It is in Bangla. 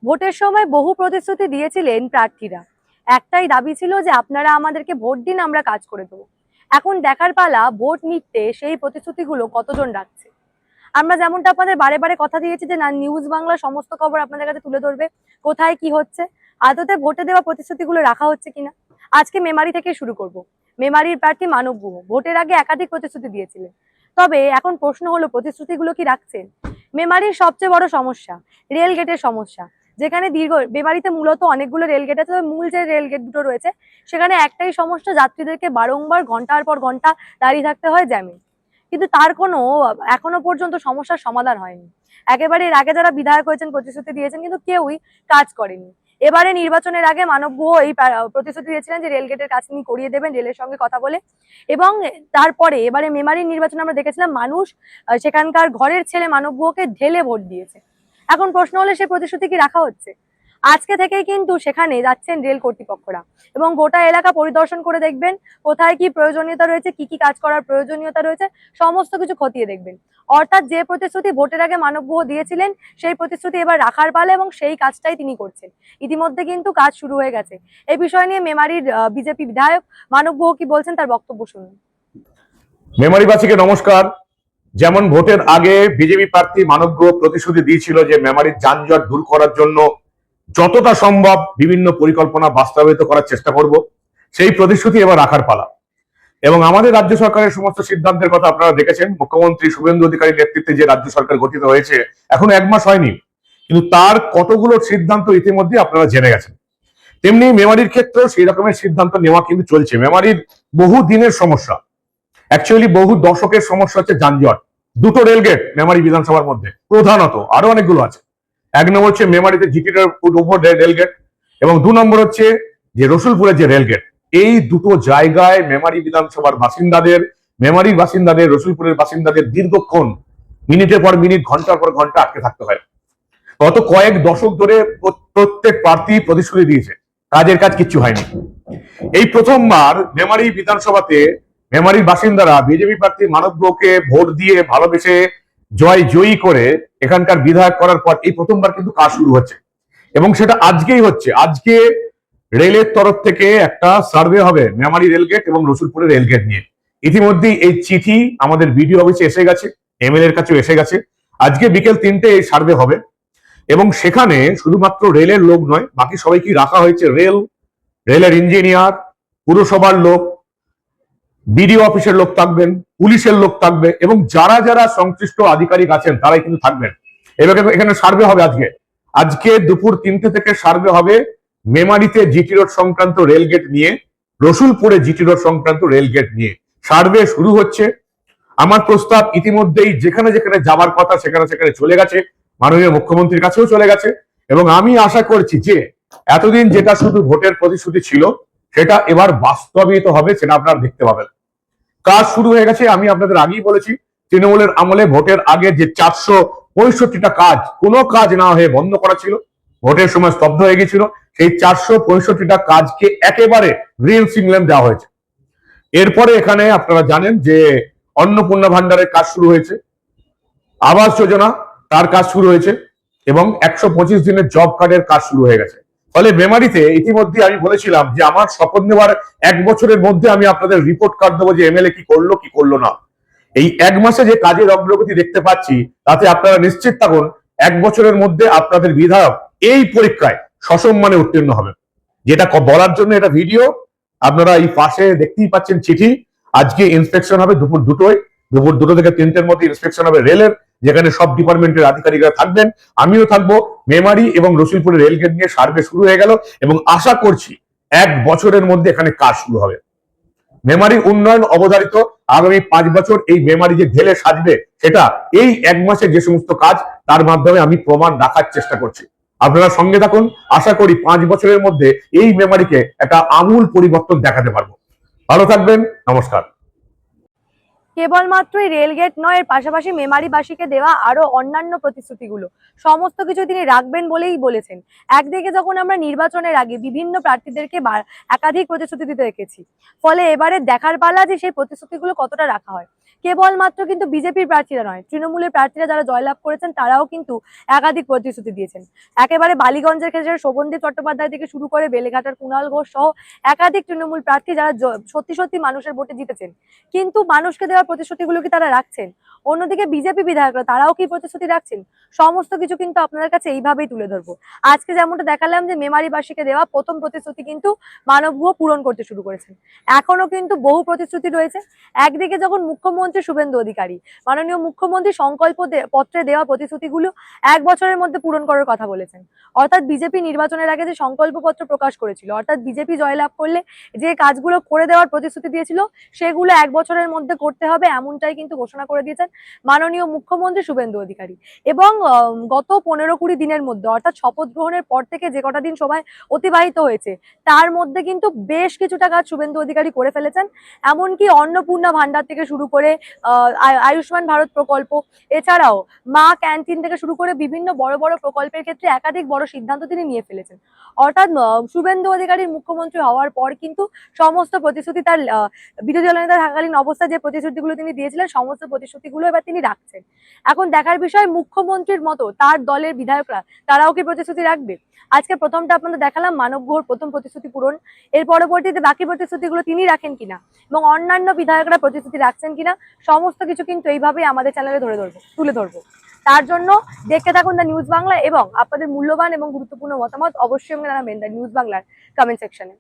ভোটের সময় বহু প্রতিশ্রুতি দিয়েছিলেন প্রার্থীরা। একটাই দাবি ছিল যে আপনারা আমাদেরকে ভোট দিন, আমরা কাজ করে দেবো। এখন দেখার পালা ভোট মিটতে সেই প্রতিশ্রুতিগুলো কতজন রাখছে। আমরা যেমনটা আপনাদের বারে বারে কথা দিয়েছি যে না, নিউজ বাংলা সমস্ত খবর আপনাদের কাছে তুলে ধরবে, কোথায় কি হচ্ছে, আদতে ভোটে দেওয়া প্রতিশ্রুতিগুলো রাখা হচ্ছে কিনা। আজকে মেমারি থেকে শুরু করব। মেমারির প্রার্থী মানব গুহ ভোটের আগে একাধিক প্রতিশ্রুতি দিয়েছিলেন, তবে এখন প্রশ্ন হলো প্রতিশ্রুতিগুলো কি রাখছেন। মেমারির সবচেয়ে বড় সমস্যা রেল গেটের সমস্যা। যেখানে মেমারিতে মূলত অনেকগুলো রেল গেট আছে, তবে মূল যে রেল গেট দুটো রয়েছে সেখানে একটাই সমস্যা, যাত্রীদেরকে বারংবার ঘন্টার পর ঘন্টা দাঁড়িয়ে থাকতে হয় জ্যামে। কিন্তু তার কোনো এখনো পর্যন্ত সমস্যার সমাধান হয়নি। একেবারে এর আগে যারা বিধায়ক হয়েছেন প্রতিশ্রুতি দিয়েছেন, কিন্তু কেউই কাজ করেনি। এবারে নির্বাচনের আগে মানব গুহ এই প্রতিশ্রুতি দিয়েছিলেন যে রেল গেটের কাজ তিনি করিয়ে দেবেন রেলের সঙ্গে কথা বলে। এবং তারপরে এবারে মেমারির নির্বাচনে আমরা দেখেছিলাম মানুষ সেখানকার ঘরের ছেলে মানব গুহকে ঢেলে ভোট দিয়েছে। এখন প্রশ্ন হলে সেই প্রতিশ্রুতি কি রাখা হচ্ছে। আজকে থেকেই কিন্তু সেখানে যাচ্ছেন রেল কর্তৃপক্ষরা এবং গোটা এলাকা পরিদর্শন করে দেখবেন কোথায় কি প্রয়োজনীয়তা রয়েছে, কি কি কাজ করার প্রয়োজনীয়তা রয়েছে, সমস্ত কিছু খতিয়ে দেখবেন। অর্থাৎ যে প্রতিশ্রুতি ভোটের আগে মানব গুহ দিয়েছিলেন সেই প্রতিশ্রুতি এবার রাখার পালা এবং সেই কাজটাই তিনি করছেন। ইতিমধ্যে কিন্তু কাজ শুরু হয়ে গেছে। এই বিষয় নিয়ে মেমারির বিজেপি বিধায়ক মানব গুহ কি বলছেন তার বক্তব্য শুনুন। মেমারিবাসীকে নমস্কার। যেমন ভোটের আগে বিজেপি প্রার্থী মানব গুহ প্রতিশ্রুতি দিয়েছিল যে মেমারির যানজট দূর করার জন্য যতটা সম্ভব বিভিন্ন পরিকল্পনা বাস্তবায়িত করার চেষ্টা করব, সেই প্রতিশ্রুতি এবার রাখার পালা। এবং আমাদের রাজ্য সরকারের সমস্ত সিদ্ধান্তের কথা আপনারা দেখেছেন। মুখ্যমন্ত্রী শুভেন্দু অধিকারীর নেতৃত্বে যে রাজ্য সরকার গঠিত হয়েছে এখন 1 মাস হয়নি, কিন্তু তার কতগুলো সিদ্ধান্ত ইতিমধ্যে আপনারা জেনে গেছেন। তেমনি মেমারির ক্ষেত্রেও সেই রকমের সিদ্ধান্ত নেওয়া কিন্তু চলছে। মেমারির বহু দিনের সমস্যা, অ্যাকচুয়ালি বহু দশকের সমস্যা হচ্ছে যানজট। দুটো রেলগেট মেমারি বিধানসভার মধ্যে প্রধানত, আরো অনেকগুলো আছে। 1 নম্বর হচ্ছে মেমারিতে জিটির উপর রেলগেট, এবং 2 নম্বর হচ্ছে যে রসুলপুরের যে রেলগেট। এই দুটো জায়গায় মেমারি বিধানসভার বাসিন্দাদের, মেমারির বাসিন্দাদের, রসুলপুরের বাসিন্দাদের দীর্ঘক্ষণ মিনিটের পর মিনিট, ঘন্টার পর ঘন্টা আটকে থাকতে হয়। গত কয়েক দশক ধরে প্রত্যেক প্রার্থী প্রতিশ্রুতি দিয়েছে, কাজের কাজ কিচ্ছু হয়নি। এই প্রথমবার মেমারি বিধানসভাতে মেমারির বাসিন্দারা বিজেপি প্রার্থী মানব গুহকে ভোট দিয়ে ভালোবেসে জয়ী করে এখানকার বিধায়ক করার পর এই প্রথমবার কিন্তু কাজ শুরু হচ্ছে, এবং সেটা আজকেই হচ্ছে। আজকে রেলের তরফ থেকে একটা সার্ভে হবে মেমারি রেলগেট এবং রসুলপুরের রেলগেট নিয়ে। ইতিমধ্যেই এই চিঠি আমাদের বিডিও অফিসে এসে গেছে, এমএলএ এর কাছেও এসে গেছে। আজকে বিকেল 3টে এই সার্ভে হবে, এবং সেখানে শুধুমাত্র রেলের লোক নয়, বাকি সবাইকে রাখা হয়েছে। রেলের ইঞ্জিনিয়ার, পুরসভার লোক, বিডিও অফিসের লোক থাকবেন, পুলিশের লোক থাকবে, এবং যারা যারা সংশ্লিষ্ট আধিকারিক আছেন তারাই কিন্তু থাকবেন। এখানে সার্ভে হবে আজকে দুপুর 3টে থেকে সার্ভে হবে মেমারিতে জিটি রোড সংক্রান্ত রেলগেট নিয়ে, রসুলপুরে জিটি রোড সংক্রান্ত রেলগেট নিয়ে সার্ভে শুরু হচ্ছে। আমার প্রস্তাব ইতিমধ্যেই যেখানে যেখানে যাবার কথা সেখানে সেখানে চলে গেছে, মাননীয় মুখ্যমন্ত্রীর কাছেও চলে গেছে। এবং আমি আশা করছি যে এতদিন যেটা শুধু ভোটের প্রতিশ্রুতি ছিল সেটা এবার বাস্তবায়িত হবে, সেটা আপনারা দেখতে পাবেন। কাজ শুরু হয়ে গেছে। আমি আপনাদের আগেই বলেছি, তৃণমূলের আমলে ভোটের আগে যে 465টা কাজ, কোনো কাজ না হয়ে বন্ধ করা ছিল, ভোটের সময় স্তব্ধ হয়ে গেছিল, সেই 465টা কাজকে একেবারে গ্রিন সিগন্যাল দেওয়া হয়েছে। এরপরে এখানে আপনারা জানেন যে অন্নপূর্ণা ভান্ডারের কাজ শুরু হয়েছে, আবাস যোজনা তার কাজ শুরু হয়েছে, এবং 125 দিনের জব কার্ডের কাজ শুরু হয়ে গেছে। ফলে মেমারিতে ইতিমধ্যে আমি বলেছিলাম যে আমার শপথ নেওয়ার 1 বছরের মধ্যে আমি আপনাদের রিপোর্ট কার্ড দেবো যে এমএলএ কি করলো কি করলো না। এই 1 মাসে যে কাজের অগ্রগতি দেখতে পাচ্ছি তাতে আপনারা নিশ্চিত থাকুন 1 বছরের মধ্যে আপনাদের বিধায়ক এই পরীক্ষায় সসম্মানে উত্তীর্ণ হবে। যেটা বলার জন্য এটা ভিডিও, আপনারা এই পাশে দেখতেই পাচ্ছেন চিঠি। আজকে ইন্সপেকশন হবে দুপুর 2টোয়, দুপুর 2টো থেকে 3টের মধ্যে ইন্সপেকশন হবে রেলের, যেখানে সব ডিপার্টমেন্টের আধিকারিকরা থাকবেন, আমিও থাকবো। মেমারি এবং রসুলপুরের রেলগেট নিয়ে সার্ভে শুরু হয়ে গেল, এবং আশা করছি 1 বছরের মধ্যে এখানে কাজ শুরু হবে। মেমারি উন্নয়ন অবধারিত আগামী 5 বছর এই মেমারি যে ঢেলে সাজবে সেটা এই 1 মাসে যে সমস্ত কাজ তার মাধ্যমে আমি প্রমাণ রাখার চেষ্টা করছি। আপনারা সঙ্গে থাকুন, আশা করি 5 বছরের মধ্যে এই মেমারিকে একটা আমূল পরিবর্তন দেখাতে পারবো। ভালো থাকবেন, নমস্কার। কেবলমাত্রই রেলগেট নয়, এর পাশাপাশি মেমারিবাসীকে দেওয়া আরো অন্যান্য প্রতিশ্রুতিগুলো সমস্ত কিছু তিনি রাখবেন বলেই বলেছেন। একদিকে যখন আমরা নির্বাচনের আগে বিভিন্ন প্রার্থীদেরকে একাধিক প্রতিশ্রুতি দিতে দেখেছি, ফলে এবারে দেখার পালা যে সেই প্রতিশ্রুতিগুলো কতটা রাখা হয়। কেবলমাত্র কিন্তু বিজেপির প্রার্থীরা নয়, তৃণমূলের প্রার্থীরা যারা জয়লাভ করেছেন তারাও কিন্তু একাধিক প্রতিশ্রুতি দিয়েছেন। একেবারে বালিগঞ্জের ক্ষেত্রে শোভনদীপ চট্টোপাধ্যায় থেকে শুরু করে বেলেঘাটার কুণাল ঘোষ সহ একাধিক তৃণমূল প্রার্থী যারা সত্যি সত্যি মানুষের ভোটে জিতেছেন, কিন্তু মানুষকে দেওয়া প্রতিশ্রুতিগুলো কি তারা রাখছেন? অন্যদিকে বিজেপি বিধায়করা তারাও কি প্রতিশ্রুতি রাখছেন? সমস্ত কিছু কিন্তু আপনাদের কাছে এইভাবেই তুলে ধরবো। আজকে যেমনটা দেখালাম যে মেমারিবাসীকে দেওয়া প্রথম প্রতিশ্রুতি কিন্তু মানব গুহ পূরণ করতে শুরু করেছেন। এখনো কিন্তু বহু প্রতিশ্রুতি রয়েছে। একদিকে যখন মুখ্যমন্ত্রী শুভেন্দু অধিকারী, মাননীয় মুখ্যমন্ত্রী সংকল্প পত্রে দেওয়া প্রতিশ্রুতিগুলো 1 বছরের মধ্যে পূরণ করার কথা বলেছেন, অর্থাৎ বিজেপি নির্বাচনের আগে যে সংকল্পপত্র প্রকাশ করেছিল, অর্থাৎ বিজেপি জয়লাভ করলে যে কাজগুলো করে দেওয়ার প্রতিশ্রুতি দিয়েছিল সেগুলো 1 বছরের মধ্যে করতে হবে, এমনটাই কিন্তু ঘোষণা করে দিয়েছেন মাননীয় মুখ্যমন্ত্রী শুভেন্দু অধিকারী। এবং গত 15-20 দিনের মধ্যে, অর্থাৎ শপথ গ্রহণের পর থেকে যে কটা দিন সময় অতিবাহিত হয়েছে তার মধ্যে কিন্তু বেশ কিছুটা কাজ শুভেন্দু অধিকারী করে ফেলেছেন। এমনকি অন্নপূর্ণা ভান্ডার থেকে শুরু করে আয়ুষ্মান ভারত প্রকল্প, এছাড়াও মা ক্যান্টিন থেকে শুরু করে বিভিন্ন বড় বড় প্রকল্পের ক্ষেত্রে একাধিক বড় সিদ্ধান্ত তিনি নিয়ে ফেলেছেন। অর্থাৎ শুভেন্দু অধিকারীর মুখ্যমন্ত্রী হওয়ার পর কিন্তু সমস্ত প্রতিশ্রুতি তার বিরোধী দলনেতা থাকালীন অবস্থায় যে প্রতিশ্রুতিগুলো তিনি দিয়েছিলেন সমস্ত প্রতিশ্রুতিগুলো এবার তিনি রাখছেন। এখন দেখার বিষয় মুখ্যমন্ত্রীর মতো তার দলের বিধায়করা তারাও কি প্রতিশ্রুতি রাখবে। আজকে প্রথমটা আপনাদের দেখালাম মানব গুহর প্রথম প্রতিশ্রুতি পূরণ, এর পরবর্তীতে বাকি প্রতিশ্রুতিগুলো তিনি রাখেন কিনা এবং অন্যান্য বিধায়করা প্রতিশ্রুতি রাখছেন কিনা সমস্ত কিছু কিন্তু এইভাবেই আমাদের চ্যানেলে তুলে ধরবো। তার জন্য দেখতে থাকুন দ্য নিউজ বাংলা এবং আপনাদের মূল্যবান এবং গুরুত্বপূর্ণ মতামত অবশ্যই জানাবেন দ্য নিউজ বাংলার কমেন্ট সেকশনে।